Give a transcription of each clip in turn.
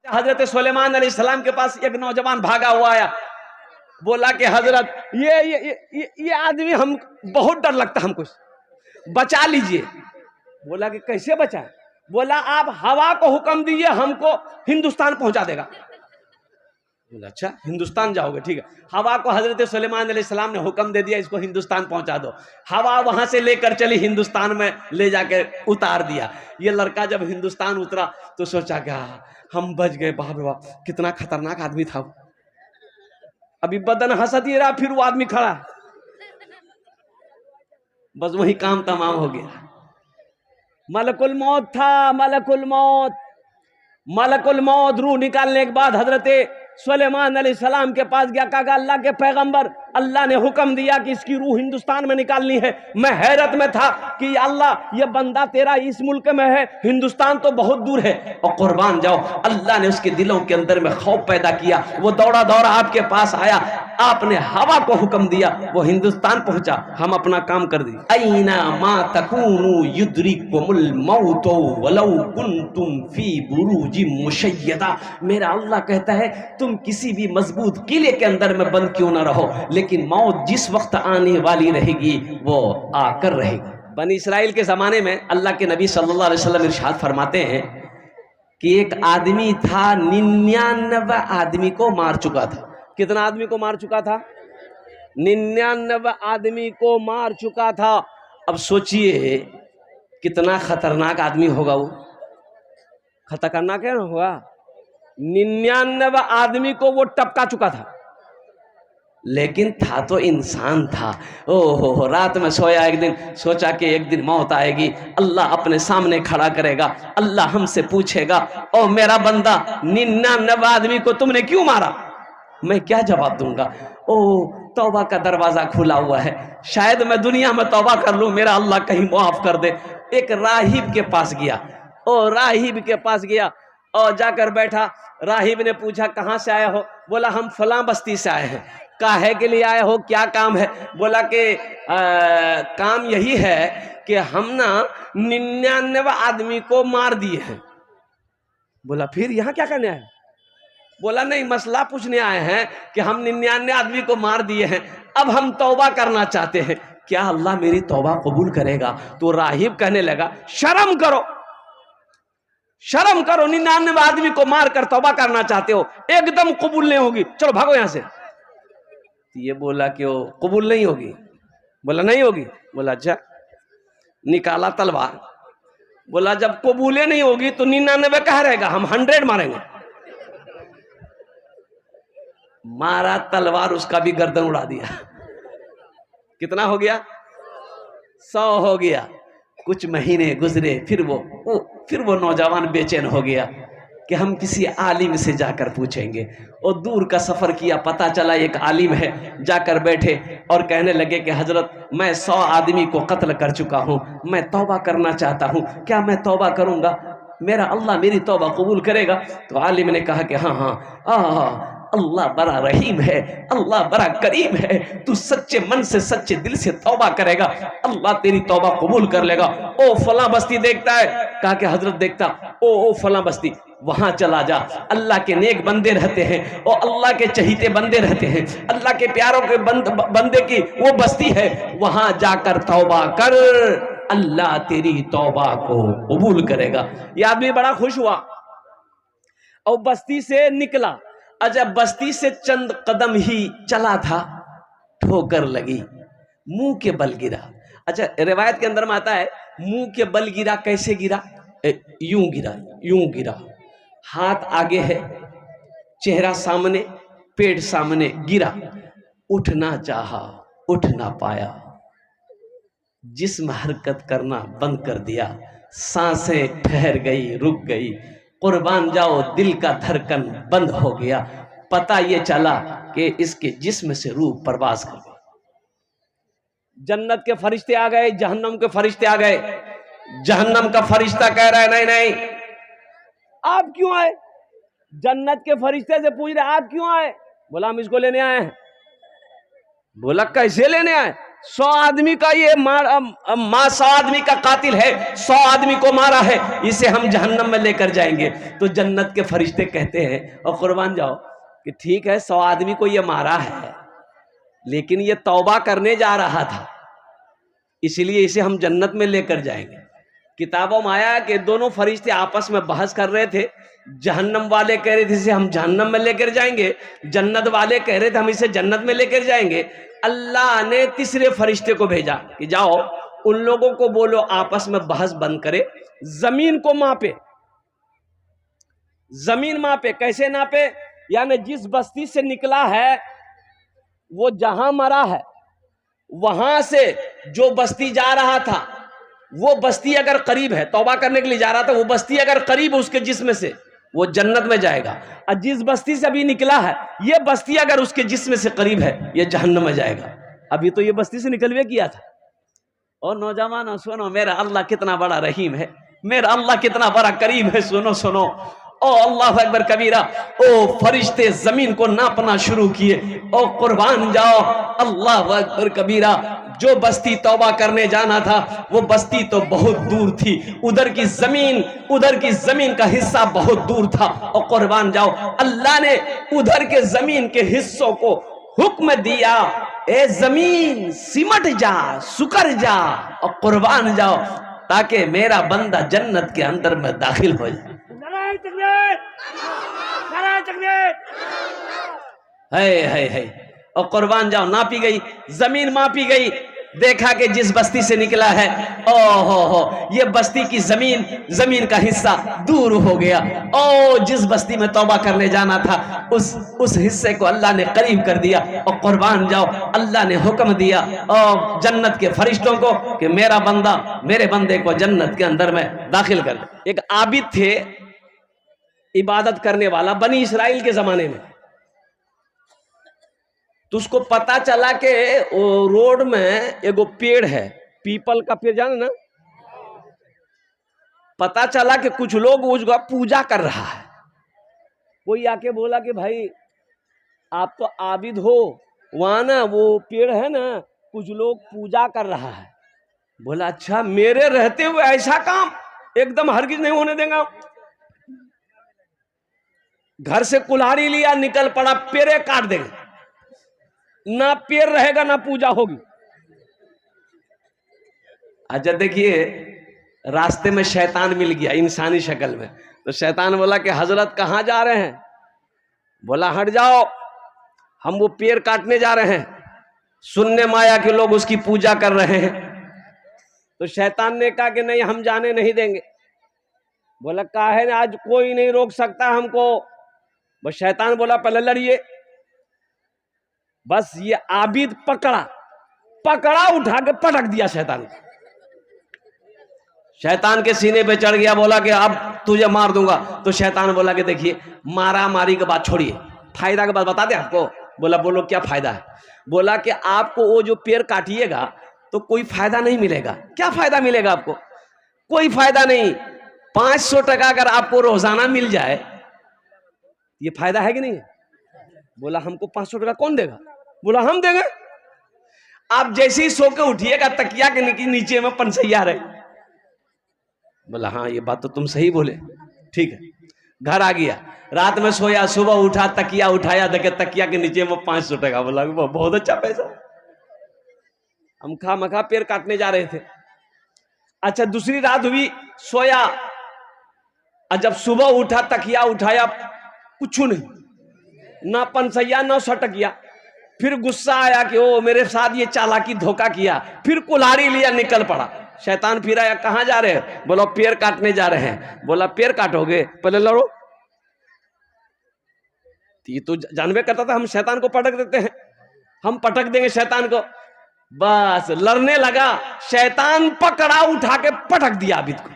हजरत सुलेमान अलैहिस्सलाम के पास एक नौजवान भागा हुआ आया, बोला कि हजरत ये आदमी हम बहुत डर लगता हमको, बचा लीजिए। बोला कि कैसे बचाए? बोला आप हवा को हुक्म दीजिए, हमको हिंदुस्तान पहुंचा देगा। बोला अच्छा हिंदुस्तान जाओगे, ठीक है। हवा को हजरत सुलेमान अलैहिस्सलाम ने हुक्म दे दिया, इसको हिंदुस्तान पहुंचा दो। हवा वहां से लेकर चली, हिंदुस्तान में ले जाके उतार दिया। ये लड़का जब हिंदुस्तान उतरा तो सोचा क्या हम बच गए, बाप रे बाप कितना खतरनाक आदमी था। अभी बदन हंसत ही रहा, फिर वो आदमी खड़ा, बस वही काम तमाम हो गया। मलकुल मौत था, मलकुल मौत। मलकुल मौत रूह निकालने के बाद हजरत सुलेमान अलैहिस्सलाम के पास गया, कहा अल्लाह के पैगंबर, अल्लाह ने हुक्म दिया कि इसकी रूह हिंदुस्तान में निकालनी है। मैं हैरत में था कि अल्लाह ये बंदा तेरा इस मुल्क में है, हिंदुस्तान तो बहुत दूर है, और कुर्बान जाओ। अल्लाह ने उसके दिलों के अंदर में खौफ पैदा किया, वो दौड़ा दौड़ा आपके पास आया, आपने हवा को हुक्म दिया, वो हिंदुस्तान पहुंचा, हम अपना काम कर दिए। ऐना मा तकूनु युद्रिकुमुल मौत वलौ कुंतुम फी बुरूजिम मुशय्यदा। मेरा अल्लाह कहता है तुम किसी भी मजबूत किले के अंदर में बंद क्यों ना रहो, लेकिन मौत जिस वक्त आने वाली रहेगी वो आकर रहेगी। बनी इस्राइल के जमाने में अल्लाह के नबी सल्लल्लाहु अलैहि वसल्लम इरशाद फरमाते हैं कि एक आदमी था 99 आदमी को मार चुका था। कितना आदमी को मार चुका था? 99 आदमी को मार चुका था। अब सोचिए कितना खतरनाक आदमी होगा वो, खतरनाक है ना होगा। 99 आदमी को वो टपका चुका था, लेकिन था तो इंसान था। ओहो, रात में सोया, एक दिन सोचा कि एक दिन मौत आएगी, अल्लाह अपने सामने खड़ा करेगा, अल्लाह हमसे पूछेगा ओ मेरा बंदा 99 आदमी को तुमने क्यों मारा? मैं क्या जवाब दूंगा? ओ तौबा का दरवाजा खुला हुआ है, शायद मैं दुनिया में तौबा कर लूं, मेरा अल्लाह कहीं माफ कर दे। एक राहिब के पास गया, ओ राहिब के पास गया और जाकर बैठा। राहिब ने पूछा कहाँ से आए हो? बोला हम फलां बस्ती से आए हैं। काहे के लिए आए हो, क्या काम है? बोला कि काम यही है कि हम ना 99 आदमी को मार दिए हैं। बोला फिर यहाँ क्या करने आए? बोला नहीं, मसला पूछने आए हैं कि हम 99 आदमी को मार दिए हैं, अब हम तौबा करना चाहते हैं, क्या अल्लाह मेरी तौबा कबूल करेगा? तो राहिब कहने लगा शर्म करो, शर्म करो, 99 आदमी को मार कर तौबा करना चाहते हो, एकदम कबूल नहीं होगी, चलो भागो यहां से। ये बोला कि वो कबूल नहीं होगी। बोला नहीं होगी। बोला अच्छा, निकाला तलवार। बोला जब कबूले नहीं होगी तो 99 कहाँ रहेगा, हम 100 मारेंगे। मारा तलवार, उसका भी गर्दन उड़ा दिया। कितना हो गया? 100 हो गया। कुछ महीने गुजरे, फिर वो नौजवान बेचैन हो गया कि हम किसी आलिम से जाकर पूछेंगे। और दूर का सफर किया, पता चला एक आलिम है। जाकर बैठे और कहने लगे कि हजरत मैं 100 आदमी को कत्ल कर चुका हूं, मैं तौबा करना चाहता हूं, क्या मैं तौबा करूंगा, मेरा अल्लाह मेरी तौबा कबूल करेगा? तो आलिम ने कहा कि हाँ, अल्लाह बड़ा रहीम है, अल्लाह बड़ा करीम है, तू सच्चे मन से सच्चे दिल से तौबा करेगा, अल्लाह तेरी तौबा कबूल कर लेगा। ओ फलां बस्ती देखता है? कहा कि हजरत देखता। ओ फलां बस्ती, वहां चला जा, अल्लाह के नेक बंदे रहते हैं और अल्लाह के चहीते बंदे रहते हैं, अल्लाह के प्यारों के बंदे की वो बस्ती है, वहां जाकर तौबा कर, अल्लाह तेरी तौबा को कबूल करेगा। ये आदमी बड़ा खुश हुआ और बस्ती से निकला। जब बस्ती से चंद कदम ही चला था, ठोकर लगी, मुंह के बल गिरा। अच्छा, रिवायत के अंदर में आता है मुंह के बल गिरा। कैसे गिरा? यूं गिरा, यूं गिरा, हाथ आगे है, चेहरा सामने, पेट सामने, गिरा। उठना चाहा, उठ ना पाया, जिस्म हरकत करना बंद कर दिया, सांसें ठहर गई, रुक गई, कुर्बान जाओ दिल का धड़कन बंद हो गया। पता ये चला कि इसके जिस्म से रूह परवाज कर गई। जन्नत के फरिश्ते आ गए, जहन्नम के फरिश्ते आ गए। जहन्नम का फरिश्ता कह रहा है नहीं नहीं, आप क्यों आए? जन्नत के फरिश्ते से पूछ रहे आप क्यों आए? बोला हम इसको लेने आए हैं। बोला कैसे लेने आए? 100 आदमी का ये 100 आदमी का कातिल है, 100 आदमी को मारा है, इसे हम जहन्नम में लेकर जाएंगे। तो जन्नत के फरिश्ते कहते हैं, और कुर्बान जाओ कि ठीक है 100 आदमी को ये मारा है, लेकिन ये तौबा करने जा रहा था, इसलिए इसे हम जन्नत में लेकर जाएंगे। किताबों में आया कि दोनों फरिश्ते आपस में बहस कर रहे थे। जहन्नम वाले कह रहे थे इसे हम जहन्नम में लेकर जाएंगे, जन्नत वाले कह रहे थे हम इसे जन्नत में लेकर जाएंगे। अल्लाह ने तीसरे फरिश्ते को भेजा कि जाओ उन लोगों को बोलो आपस में बहस बंद करे, जमीन को मापे। जमीन मापे, कैसे नापे? यानी जिस बस्ती से निकला है वो जहां मरा है, वहां से जो बस्ती जा रहा था वो बस्ती अगर करीब है, तौबा करने के लिए जा रहा था, वो बस्ती अगर करीब उसके जिस्म से, वो जन्नत में जाएगा। और जिस बस्ती से अभी निकला है ये बस्ती अगर उसके जिस्म से करीब है, ये जहन्नम में जाएगा। अभी तो ये बस्ती से निकलवे किया था। और नौजवानों सुनो, मेरा अल्लाह कितना बड़ा रहीम है, मेरा अल्लाह कितना बड़ा करीम है। सुनो सुनो, ओ अल्लाह अकबर कबीरा। ओ फरिश्ते जमीन को नापना शुरू किए। ओ कुर्बान जाओ, अल्लाह अकबर कबीरा। जो बस्ती तौबा करने जाना था वो बस्ती तो बहुत दूर थी, उधर की जमीन का हिस्सा बहुत दूर था। और कुर्बान जाओ, अल्लाह ने उधर के जमीन के हिस्सों को हुक्म दिया, ए जमीन सिमट जा, सुकर जा और कुर्बान जाओ, ताकि मेरा बंदा जन्नत के अंदर में दाखिल हो जाए। है और कुर्बान जाओ, नापी गई जमीन, मापी गई, देखा कि जिस बस्ती से निकला है, ओ ये बस्ती की जमीन का हिस्सा दूर हो गया। ओ जिस बस्ती में तौबा करने जाना था उस हिस्से को अल्लाह ने करीब कर दिया। और कुर्बान जाओ, अल्लाह ने हुक्म दिया और जन्नत के फरिश्तों को कि मेरा बंदा, मेरे बंदे को जन्नत के अंदर में दाखिल कर। एक आबिद थे, इबादत करने वाला, बनी इसराइल के जमाने में। तो उसको पता चला कि रोड में एगो पेड़ है, पीपल का पेड़, जाने ना। पता चला कि कुछ लोग उसका पूजा कर रहा है। कोई आके बोला कि भाई आप तो आबिद हो, वहां ना वो पेड़ है ना, कुछ लोग पूजा कर रहा है। बोला अच्छा, मेरे रहते हुए ऐसा काम एकदम हरगिज नहीं होने देगा। घर से कुल्हाड़ी लिया, निकल पड़ा, पेड़े काट देंगे, ना पेड़ रहेगा ना पूजा होगी। अच्छा देखिए, रास्ते में शैतान मिल गया इंसानी शक्ल में। तो शैतान बोला कि हजरत कहां जा रहे हैं? बोला हट जाओ, हम वो पेड़ काटने जा रहे हैं, सुनने माया के लोग उसकी पूजा कर रहे हैं। तो शैतान ने कहा कि नहीं, हम जाने नहीं देंगे। बोला काहे ने, आज कोई नहीं रोक सकता हमको। बस शैतान बोला पहले लड़िए। बस ये आबिद पकड़ा उठा के पटक दिया शैतान को। शैतान के सीने पे चढ़ गया, बोला कि अब तुझे मार दूंगा। तो शैतान बोला कि देखिए, मारा मारी के बाद छोड़िए, फायदा के बाद बता दे आपको। बोला बोलो क्या फायदा है? बोला कि आपको वो जो पेड़ काटिएगा तो कोई फायदा नहीं मिलेगा। क्या फायदा मिलेगा आपको? कोई फायदा नहीं। 500 टका अगर आपको रोजाना मिल जाए, ये फायदा है कि नहीं? बोला हमको 500 टका कौन देगा? बोला हम देंगे। आप जैसे ही सो के उठिएगा, तकिया के नीचे में पंसैया रहे। बोला हाँ ये बात तो तुम सही बोले, ठीक है। घर आ गया, रात में सोया, सुबह उठा, तकिया उठाया, देखे तकिया के नीचे में 500 टका। बोला बहुत अच्छा पैसा, हम खा मखा पेड़ काटने जा रहे थे। अच्छा दूसरी रात हुई, सोया, और जब सुबह उठा, तकिया उठाया, कुछ नहीं, ना पंसैया ना सटकिया। फिर गुस्सा आया कि ओ मेरे साथ ये चालाकी धोखा किया। फिर कुल्हाड़ी लिया, निकल पड़ा। शैतान फिर आया, कहां जा रहे हैं? बोला पेड़ काटने जा रहे हैं। बोला पेड़ काटोगे, पहले लड़ो। ये तो जानबे करता था हम शैतान को पटक देते हैं, हम पटक देंगे शैतान को। बस लड़ने लगा, शैतान पकड़ा, उठा के पटक दिया आबिद को।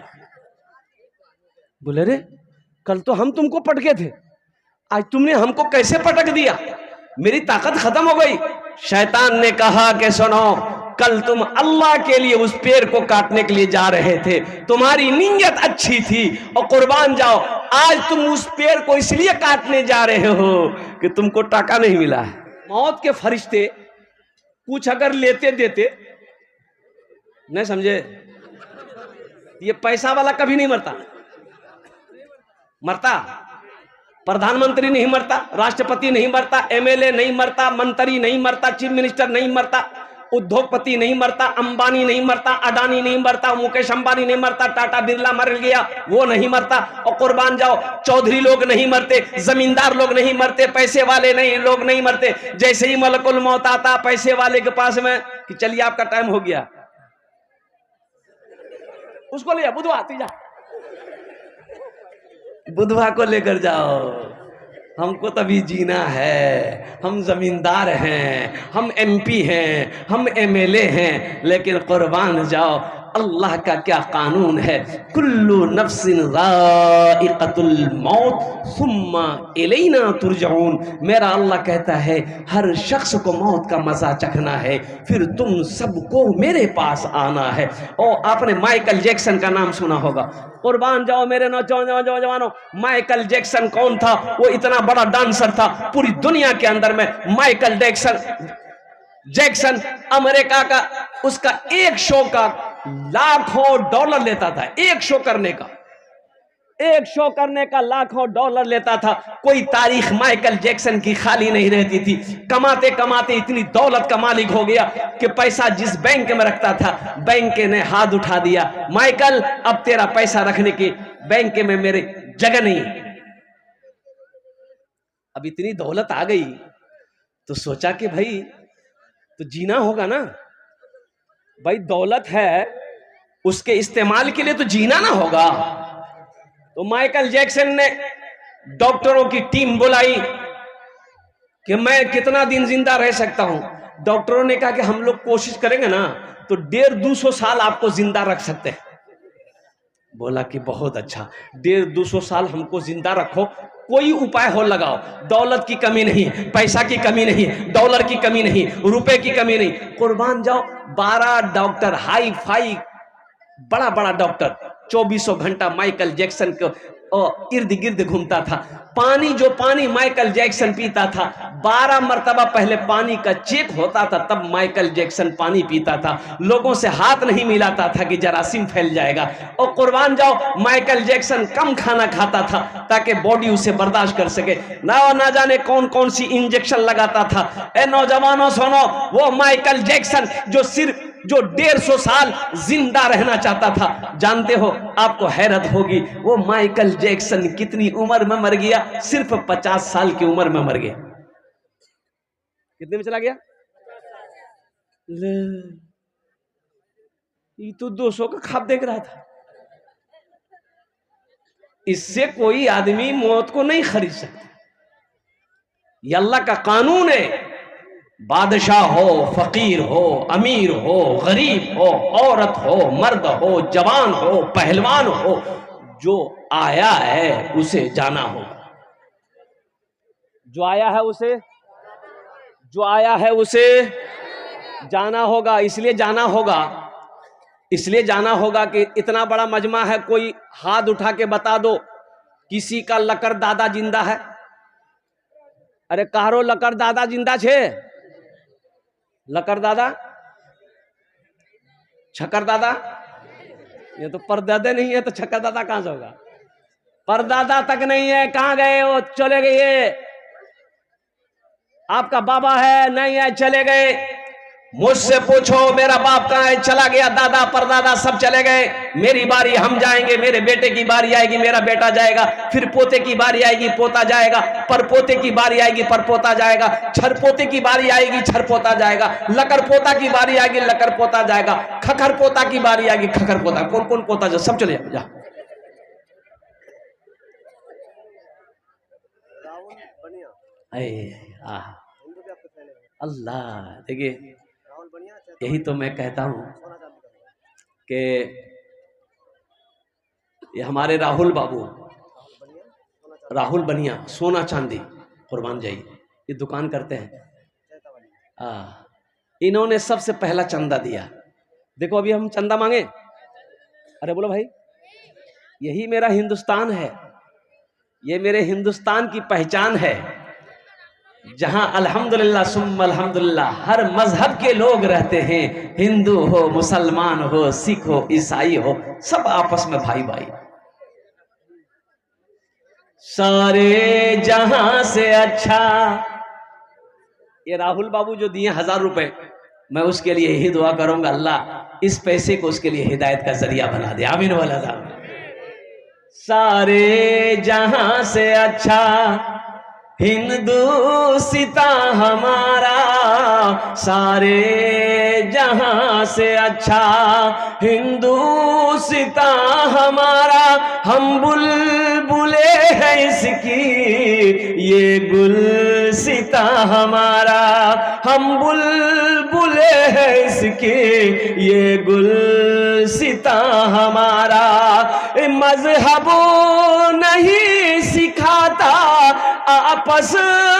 बोले रे कल तो हम तुमको पटके थे, आज तुमने हमको कैसे पटक दिया? मेरी ताकत खत्म हो गई। शैतान ने कहा कि सुनो, कल तुम अल्लाह के लिए उस पेड़ को काटने के लिए जा रहे थे, तुम्हारी नीयत अच्छी थी, और कुर्बान जाओ आज तुम उस पेड़ को इसलिए काटने जा रहे हो कि तुमको टाका नहीं मिला है। मौत के फरिश्ते कुछ अगर लेते देते, नहीं समझे, ये पैसा वाला कभी नहीं मरता। मरता प्रधानमंत्री नहीं मरता, राष्ट्रपति नहीं मरता, एमएलए नहीं मरता, मंत्री नहीं मरता, चीफ मिनिस्टर नहीं मरता, उद्योगपति नहीं मरता, अंबानी नहीं मरता, अडानी नहीं मरता, मुकेश अंबानी नहीं मरता, टाटा बिरला मर गया वो नहीं मरता। और कुर्बान जाओ, चौधरी लोग नहीं मरते, जमींदार लोग नहीं मरते, पैसे वाले नहीं लोग नहीं मरते। जैसे ही मलकुल मौत आता पैसे वाले के पास में कि चलिए आपका टाइम हो गया, उसको ले जा, बुधवा तीजा बुधवा को लेकर जाओ, हमको तभी जीना है, हम जमींदार हैं, हम एमपी हैं, हम एमएलए हैं, लेकिन कुर्बान जाओ, अल्लाह का क्या कानून है, कुल्लु नफ्सिन ज़ाइक़तुल मौत सुम्मा इलैना तुरजऊन। मेरा अल्लाह कहता है हर शख्स को मौत का मजा चखना है, फिर तुम सबको मेरे पास आना है। और आपने माइकल जैक्सन का नाम सुना होगा, कुर्बान जाओ मेरे नौजवानों, माइकल जैक्सन कौन था? वो इतना बड़ा डांसर था पूरी दुनिया के अंदर में। माइकल जैक्सन अमेरिका का, उसका एक शो का लाखों डॉलर लेता था, एक शो करने का लाखों डॉलर लेता था। कोई तारीख माइकल जैक्सन की खाली नहीं रहती थी। कमाते कमाते इतनी दौलत का मालिक हो गया कि पैसा जिस बैंक में रखता था, बैंक ने हाथ उठा दिया, माइकल अब तेरा पैसा रखने की बैंक में मेरे जगह नहीं। अब इतनी दौलत आ गई तो सोचा कि भाई तो जीना होगा ना भाई, दौलत है उसके इस्तेमाल के लिए तो जीना ना होगा। तो माइकल जैक्सन ने डॉक्टरों की टीम बुलाई कि मैं कितना दिन जिंदा रह सकता हूं। डॉक्टरों ने कहा कि हम लोग कोशिश करेंगे ना तो 150-200 साल आपको जिंदा रख सकते हैं। बोला कि बहुत अच्छा, 150-200 साल हमको जिंदा रखो, कोई उपाय हो लगाओ, दौलत की कमी नहीं, पैसा की कमी नहीं, डॉलर की कमी नहीं, रुपए की कमी नहीं। कुर्बान जाओ, 12 डॉक्टर, हाई फाई बड़ा बड़ा डॉक्टर 2400 घंटा माइकल जैक्सन को इर्द गिर्द घूमता था। पानी माइकल जैक्सन पीता था, 12 मरतबा पहले पानी का चेक होता था, तब माइकल जैक्सन पानी पीता था। लोगों से हाथ नहीं मिलाता था कि जरासीम फैल जाएगा। और कुर्बान जाओ, माइकल जैक्सन कम खाना खाता था ताकि बॉडी उसे बर्दाश्त कर सके। ना जाने कौन कौन सी इंजेक्शन लगाता था। ए नौजवानों सुनो, वो माइकल जैक्सन जो 150 साल जिंदा रहना चाहता था, जानते हो आपको हैरत होगी वो माइकल जैक्सन कितनी उम्र में मर गया? सिर्फ 50 साल की उम्र में मर गया। कितने में चला गया? ये तो 200 का ख्वाब देख रहा था। इससे कोई आदमी मौत को नहीं खरीद सकता। ये अल्लाह का कानून है। बादशाह हो, फकीर हो, अमीर हो, गरीब हो, औरत हो, मर्द हो, जवान हो, पहलवान हो, जो आया है उसे जाना होगा। जो आया है उसे जाना होगा। इसलिए जाना होगा कि इतना बड़ा मजमा है, कोई हाथ उठा के बता दो किसी का लकर दादा जिंदा है। अरे कारो लकर दादा जिंदा छे? लकर दादा, छकर दादा, ये तो परदादा नहीं है तो छकर दादा कहां से होगा? परदादा तक नहीं है, कहां गए वो? चले गए। आपका बाबा है? नहीं है, चले गए। मुझसे पूछो मेरा बाप कहां है? चला गया। दादा परदादा सब चले गए। मेरी बारी, हम जाएंगे, मेरे बेटे की बारी आएगी, मेरा बेटा जाएगा, फिर पोते की बारी आएगी, पोता जाएगा, परपोते की बारी आएगी, परपोता जाएगा, छरपोते की बारी आएगी, छरपोता जाएगा, लकर पोता की बारी आएगी, लकर पोता जाएगा, खखर पोता की बारी आएगी, खखर पोता। कौन कौन पोता जा? सब चले जा। अल्लाह, देखिए यही तो मैं कहता हूं कि ये हमारे राहुल बाबू, राहुल बनिया, सोना चांदी, कुर्बान जाइए, ये दुकान करते हैं। इन्होंने सबसे पहला चंदा दिया। देखो अभी हम चंदा मांगे, अरे बोलो भाई, यही मेरा हिंदुस्तान है, ये मेरे हिंदुस्तान की पहचान है। जहां अल्हम्दुलिल्लाह सुम्मा अल्हम्दुलिल्लाह हर मजहब के लोग रहते हैं, हिंदू हो, मुसलमान हो, सिख हो, ईसाई हो, सब आपस में भाई भाई। सारे जहां से अच्छा, ये राहुल बाबू जो दिए 1000 रुपए, मैं उसके लिए यही दुआ करूंगा, अल्लाह इस पैसे को उसके लिए हिदायत का जरिया बना दे। आमीन वाला साहब। सारे जहां से अच्छा हिंदुस्ता हमारा, सारे जहां से अच्छा हिंदुस्ता हमारा, हम बुलबुले हैं इसकी ये गुलसिता हमारा, हम बुलबुले हैं इसकी ये गुलसिता हमारा। मजहब नहीं सिखाता आपस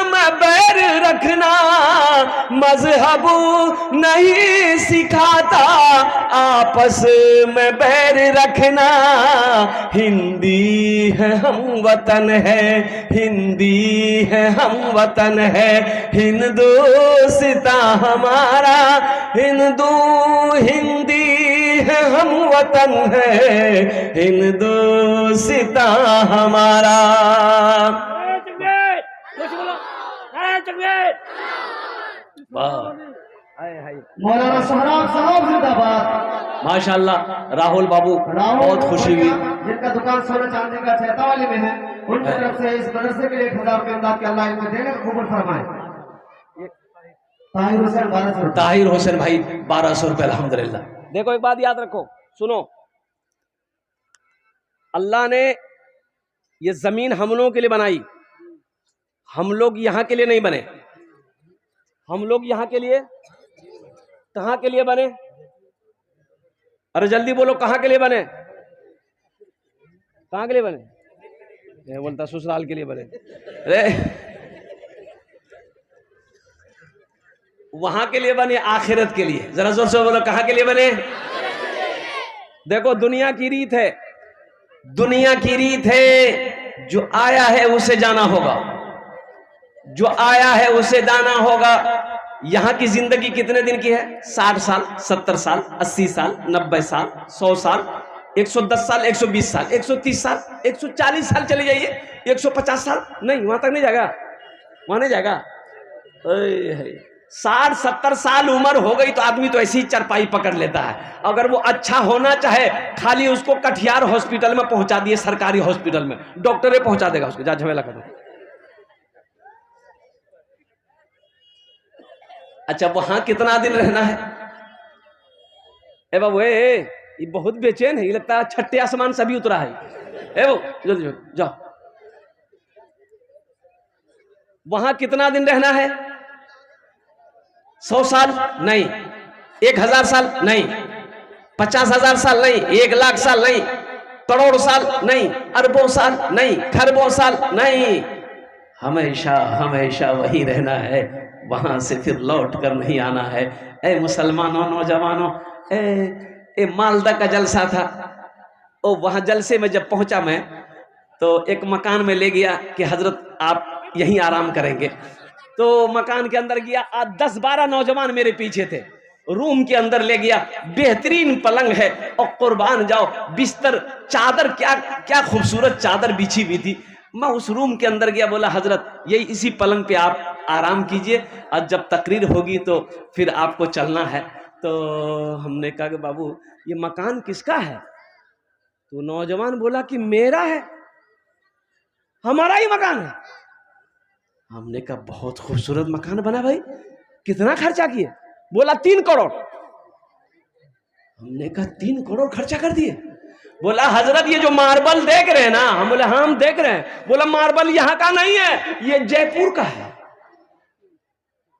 में बैर रखना, मजहब नहीं सिखाता आपस में बैर रखना, हिंदी है हम वतन है, हिंदी है हम वतन है, हिंदुस्तां हमारा, हिंदी है हम वतन है, हिंदुस्तां हमारा। मौलाना सोहराब साहब जिंदाबाद। माशाल्लाह राहुल बाबू बहुत खुशी हुई। जिनका दुकान सोने चांदी का छहता वाली में है, उनकी तरफ से इस मदरसे के लिए 1000 के अंदाज के अल्लाह इनको देने का कबूल फरमाए। ताहिर हुसैन 1200, ताहिर हुसैन भाई 1200 रुपए अल्हम्दुलिल्लाह। देखो एक बात याद रखो, सुनो, अल्लाह ने ये जमीन हम लोगों के लिए बनाई, हम लोग यहां के लिए नहीं बने, हम लोग यहां के लिए, कहां के लिए बने? अरे जल्दी बोलो, कहां के लिए बने? कहां के लिए बने? मैं बोलता ससुराल के लिए बने। अरे वहां के लिए बने, आखिरत के लिए। जरा जोर से बोलो, कहां के लिए बने? देखो दुनिया की रीत है, दुनिया की रीत है, जो आया है उसे जाना होगा, जो आया है उसे जाना होगा। यहां की जिंदगी कितने दिन की है? 60 साल, 70 साल, 80 साल, 90 साल, 100 साल, 110 साल, 120 साल, 130 साल, 140 साल चले जाइए, 150 साल नहीं, वहां तक नहीं जाएगा, वहां नहीं जाएगा। 60-70 साल उम्र हो गई तो आदमी तो ऐसी ही चरपाई पकड़ लेता है। अगर वो अच्छा होना चाहे, खाली उसको कटिहार हॉस्पिटल में पहुंचा दिए, सरकारी हॉस्पिटल में डॉक्टर पहुंचा देगा उसको, जा झमेला कर दो। अच्छा वहां कितना दिन रहना है? ए बाबू ये बहुत बेचैन है, ये लगता है छठे आसमान सभी उतरा है। ए बाबू जल्दी जाओ, वहां कितना दिन रहना है? 100 साल नहीं, 1000 साल नहीं, 50,000 साल नहीं, 1 लाख साल नहीं, करोड़ साल नहीं, अरबों साल नहीं, खरबों साल नहीं, हमेशा हमेशा वही रहना है, वहां से फिर लौट कर नहीं आना है। ए मुसलमानों, नौजवानों, ए मालदा का जलसा था, ओ वहां जलसे में जब पहुंचा मैं तो एक मकान में ले गया कि हजरत आप यहीं आराम करेंगे। तो मकान के अंदर गया, 10-12 नौजवान मेरे पीछे थे, रूम के अंदर ले गया, बेहतरीन पलंग है और कुर्बान जाओ बिस्तर, चादर, क्या क्या खूबसूरत चादर बिछी हुई थी। मैं उस रूम के अंदर गया, बोला हजरत यही इसी पलंग पे आप आराम कीजिए और जब तकरीर होगी तो फिर आपको चलना है। तो हमने कहा कि बाबू ये मकान किसका है? तो नौजवान बोला कि मेरा है, हमारा ही मकान है। हमने कहा बहुत खूबसूरत मकान बना भाई, कितना खर्चा किए? बोला 3 करोड़। हमने कहा 3 करोड़ खर्चा कर दिए? बोला हजरत ये जो मार्बल देख रहे हैं ना, हम बोले हाँ हम देख रहे हैं। बोला मार्बल यहाँ का नहीं है, ये जयपुर का है।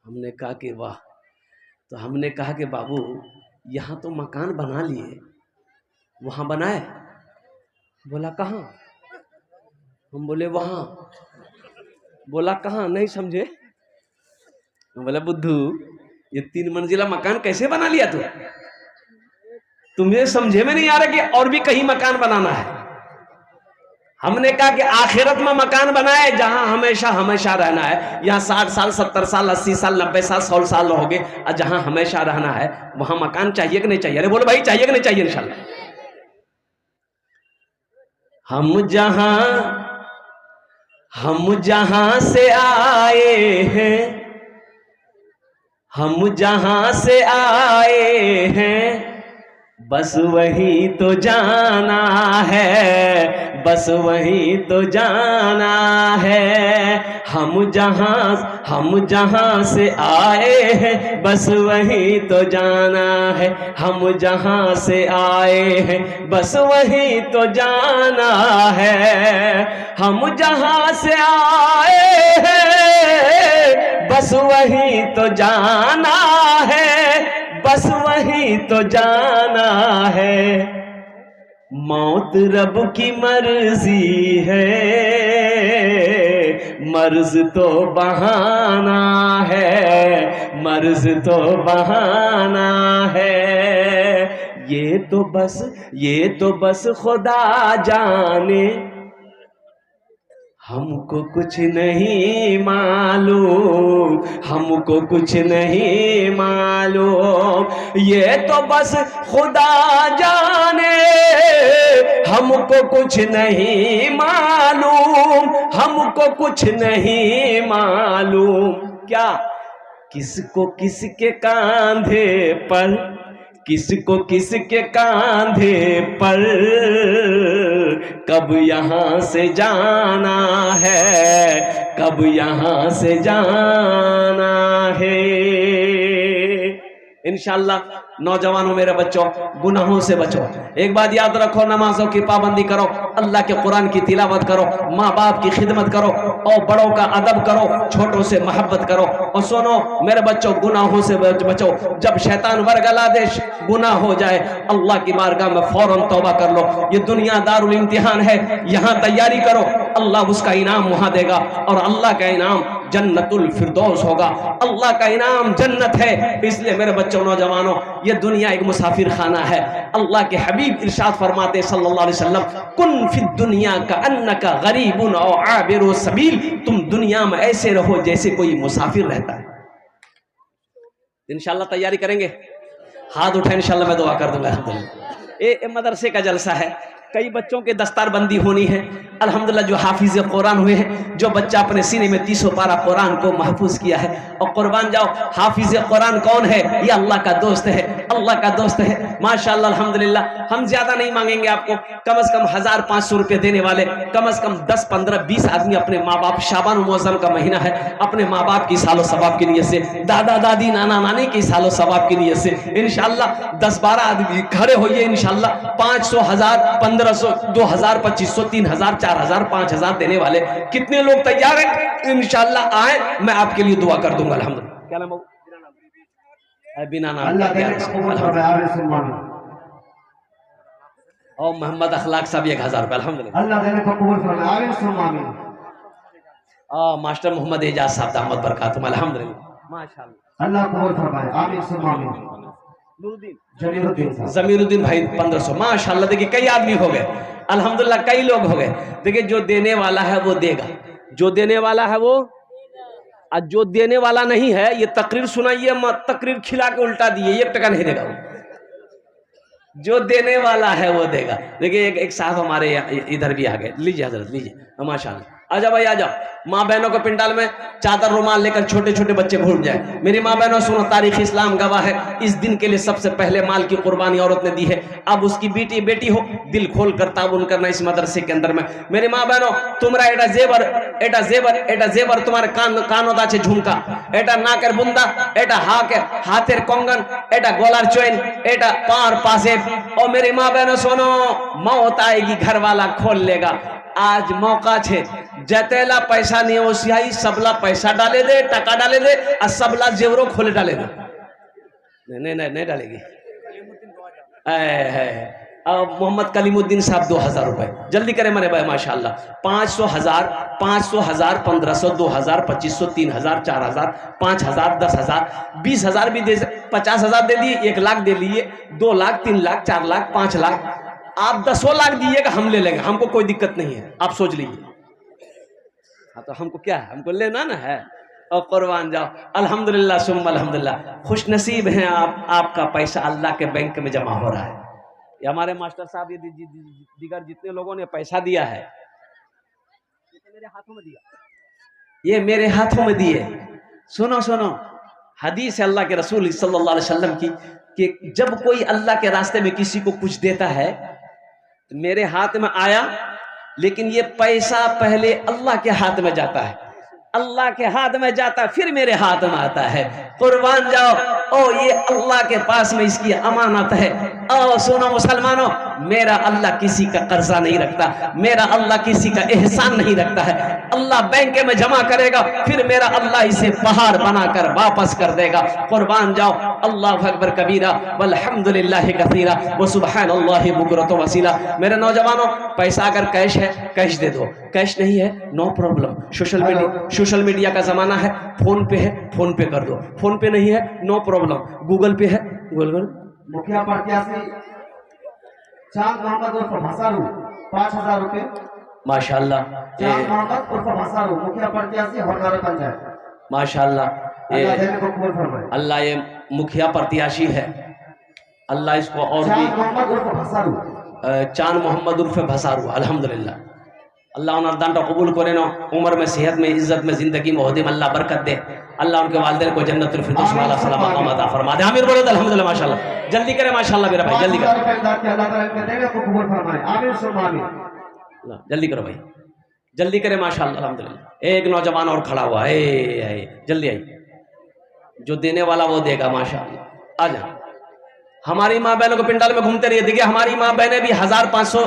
हमने कहा कि वाह। तो हमने कहा कि बाबू यहाँ तो मकान बना लिए, वहां बनाए? बोला कहाँ? हम बोले वहां। बोला कहाँ? नहीं समझे। बोला बुद्धू ये 3 मंजिला मकान कैसे बना लिया तू? तुम्हें समझे में नहीं आ रहा कि और भी कहीं मकान बनाना है? हमने कहा कि आखिरत में मकान बनाए जहां हमेशा हमेशा रहना है। यहाँ 60 साल 70 साल 80 साल 90 साल 100 साल रहोगे और जहां हमेशा रहना है वहां मकान चाहिए कि नहीं चाहिए? अरे बोलो भाई, चाहिए कि नहीं चाहिए? इंशाल्लाह हम जहां से आए हैं, हम जहां से आए हैं, बस वही तो जाना है, बस वही तो जाना है। हम जहां से आए हैं, बस वही तो जाना है। हम जहां से आए हैं, बस वही तो जाना है। हम जहां से आए हैं, बस वही तो जाना है, बस वही तो जाना है। मौत रब की मर्जी है, मर्ज तो बहाना है, मर्ज तो बहाना है। ये तो बस खुदा जाने, हमको कुछ नहीं मालूम, हमको कुछ नहीं मालूम। ये तो बस खुदा जाने, हमको कुछ नहीं मालूम, हमको कुछ नहीं मालूम। क्या किसको किसके कांधे पर, किसको किसके कांधे पर कब यहाँ से जाना है, कब यहाँ से जाना है। इंशाअल्लाह नौजवानों, मेरे बच्चों, गुनाहों से बचो। एक बात याद रखो, नमाजों की पाबंदी करो, अल्लाह के कुरान की तिलावत करो, माँ बाप की खिदमत करो और बड़ों का अदब करो, छोटों से मोहब्बत करो। और सुनो मेरे बच्चों, गुनाहों से बचो। जब शैतान वरगला दे, गुनाह हो जाए, अल्लाह की बारगाह में फौरन तौबा कर लो। ये दुनिया दारुल इम्तिहान है, यहाँ तैयारी करो, अल्लाह उसका इनाम वहां देगा और अल्लाह का इनाम जन्नतुल फिरदौस होगा। अल्लाह का इनाम जन्नत है। इसलिए मेरे बच्चों, नौजवानों, ये दुनिया एक मुसाफिर खाना है। अल्लाह के हबीब इरशाद फरमाते सल्लल्लाहु अलैहि वसल्लम, कुन फिद दुनिया का अन्नका गरीबुन औ आबिरु सबील, तुम दुनिया में ऐसे रहो जैसे कोई मुसाफिर रहता है। इंशाल्लाह तैयारी करेंगे, हाथ उठाए, इंशाल्लाह मैं दुआ कर दूंगा। अल्हम्दुलिल्लाह ये मदरसे का जलसा है, कई बच्चों के दस्तारबंदी होनी है। अल्हम्दुलिल्लाह जो हाफिज कुरान हुए हैं, जो बच्चा अपने सीने में 30 पारा कुरान को महफूज किया है, और कुर्बान जाओ, हाफिज कुरान कौन है? ये अल्लाह का दोस्त है, अल्लाह का दोस्त है माशाअल्लाह। अल्हम्दुलिल्लाह हम ज्यादा नहीं मांगेंगे आपको, कम से कम 1500 रुपये देने वाले कम से कम 10, 15, 20 आदमी अपने माँ बाप, शाबान मुअज़्ज़म का महीना है, अपने माँ बाप की सालो सवाब की नीयत से, दादा दादी नाना नानी की सालो सवाब की नीयत से इंशाअल्लाह 10-12 आदमी खड़े होइए। इंशाअल्लाह 500, 1000, 1500, 2000, 2500, 3000, 4000, 5000 देने वाले कितने लोग तैयार हैं? इंशाअल्लाह आए, मैं आपके लिए दुआ कर दूंगा। अल्हम्दुलिल्लाह। क्या नाम है? बिना नाम और मोहम्मद अखलाक साहब 1000 रुपये। अल्हम्दुलिल्लाह। अल्लाह देने को कबूल फरमाए। आमीन सुम्मा आमीन। मास्टर मोहम्मद एजाज साहब दामद बरकातुहू। अल्हम्दुलिल्लाह माशाअल्लाह। अल्लाह कबूल फरमाए। आमीन सुम्मा आमीन। जमीरुद्दीन भाई 1500। माशाअल्लाह। देखिए कई आदमी हो गए, अल्हम्दुलिल्लाह कई लोग हो गए। देखिए जो देने वाला है वो देगा, जो देने वाला है वो, और जो देने वाला नहीं है, ये तकरीर सुनाइए मत, तकरीर खिला के उल्टा दिए, 1 टका नहीं देगा वो। जो देने वाला है वो देगा। देखिए एक साहब हमारे इधर भी आ गए, लीजिए हजरत लीजिए, माशाअल्लाह। आजा भाई आजा। माँ बहनों को पिंडाल में चादर रुमाल लेकर छोटे छोटे बच्चे घूम जाए। मेरी माँ बहनों सुनो, तारीख इस्लाम गवाह है, इस दिन के लिए सबसे पहले माल की कुर्बानी औरत ने दी है। अब उसकी बेटी हो, दिल खोल कर ताबुन करना इस मदरसे के अंदर में। मेरी माँ बहनों, तुम्हारा एटा जेवर तुम्हारे कानों दाचे झुमका, एटा नाकेर बुंदा, एटा हाथेर कंगन, एटा गोलार चैन, एटा पार पासे। और मेरी माँ बहनों सुनो, मौत आएगी घर वाला खोल लेगा। आज मौका छे, जतेला पैसा नहीं ओसियाई, सबला पैसा डाले दे, टका डाले दे, और सबला जेवरो खोले डाले दे। नहीं डालेगी। मोहम्मद कलीमुद्दीन साहब 2000 रुपए, जल्दी करें मेरे भाई माशाअल्लाह। 500, 1000, 500, 1500, 2000, 2500, 3000, 4000, 5000, 10,000, 20,000 भी दे, 50,000 दे दिए, 1 लाख दे लिए, 2 लाख, 3 लाख, 4 लाख, 5 लाख। आप 10 लाख दिएगा, हम ले लेंगे, हमको कोई दिक्कत नहीं है, आप सोच लीजिए। हाँ तो हमको क्या है, हमको लेना ना है, और कुर्बान जाओ। अल्हम्दुलिल्लाह सुम्मा अल्हम्दुलिल्लाह, खुश नसीब हैं आप, आपका पैसा अल्लाह के बैंक में जमा हो रहा है। ये हमारे मास्टर साहब, ये दीगर जितने लोगों ने पैसा दिया है, ये तो मेरे हाथों में दिया, ये मेरे हाथों में दिए। सुनो सुनो, हदीस है अल्लाह के रसूल सल्लल्लाहु अलैहि वसल्लम की कि जब कोई अल्लाह के रास्ते में किसी को कुछ देता है, तो मेरे हाथ में आया, लेकिन ये पैसा पहले अल्लाह के हाथ में जाता है, अल्लाह के हाथ में जाता है, फिर मेरे हाथ में आता है। कुर्बान जाओ, ओ ये अल्लाह के पास में इसकी अमानत है। ओ सुनो मुसलमानों, मेरा अल्लाह किसी का कर्जा नहीं रखता, मेरा अल्लाह किसी का एहसान नहीं रखता है। अल्लाह बैंक में जमा करेगा, फिर मेरा अल्लाह इसे पहाड़ बनाकर वापस कर देगा। कुर्बान जाओ, अल्लाह अकबर कबीरा वल्हम्दुलिल्लाहि कसीरा व सुब्हानल्लाहि बुकरतु वसीला। मेरे नौजवानों, पैसा अगर कैश है, कैश दे दो, कैश नहीं है नो प्रॉब्लम, सोशल मीडिया का जमाना है, फोन पे है, फोन पे कर दो, फोन पे नहीं है नो प्रॉब्लम, गूगल पे है, गूगल। मुखिया प्रत्याशी चांद मोहम्मद उर्फ भसारू 5000 रुपए। माशाल्लाह, चांद मोहम्मद उर्फ भसारू, मुखिया प्रत्याशी हरदार पंचायत। माशाल्लाह, अल्लाह देने को कबूल फरमाए। अल्लाह ये मुखिया प्रत्याशी है, अल्लाह इसको और भी। चांद मोहम्मद उर्फ भसारू, चांद मोहम्मद उर्फ भसारू, अल्हम्दुलिल्लाह, अल्लाह उन्हें दान कबूल करे ना, उम्र में, सेहत में, इज्जत में, जिंदगी में होदे में अल्लाह बरकत दे। अल्लाह उनके वालिदैन को जन्नतुल फिरदौस वाला सलाम अता फरमा दे। आमीन बोलो अल्हम्दुलिल्लाह। माशाल्लाह, जल्दी करें माशाल्लाह मेरा भाई, जल्दी करो, 5000 रुपए अल्लाह ताला इनके देने को कबूल फरमाए। आमीन सुम्मा आमीन। जल्दी करो भाई, जल्दी करें माशाल्लाह अल्हम्दुलिल्लाह। एक नौजवान और खड़ा हुआ है, जल्दी आई, जो देने वाला वो देगा माशाल्लाह। आ जा, हमारी माँ बहनों को पिंडाल में घूमते रहिए। देखिए हमारी माँ बहनें भी 1500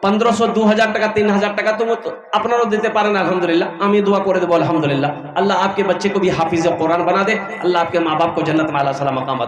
1500 2000 টাকা 3000 টাকা तुम तो अपना देते पारें अल्हम्दुलिल्लाह। आमी दुआ करे देबो अल्हम्दुलिल्लाह। अल्लाह आपके बच्चे को भी हाफिज कुरान बना दे, अल्लाह आपके माँ बाप को जन्नत में आला सलाम मकाम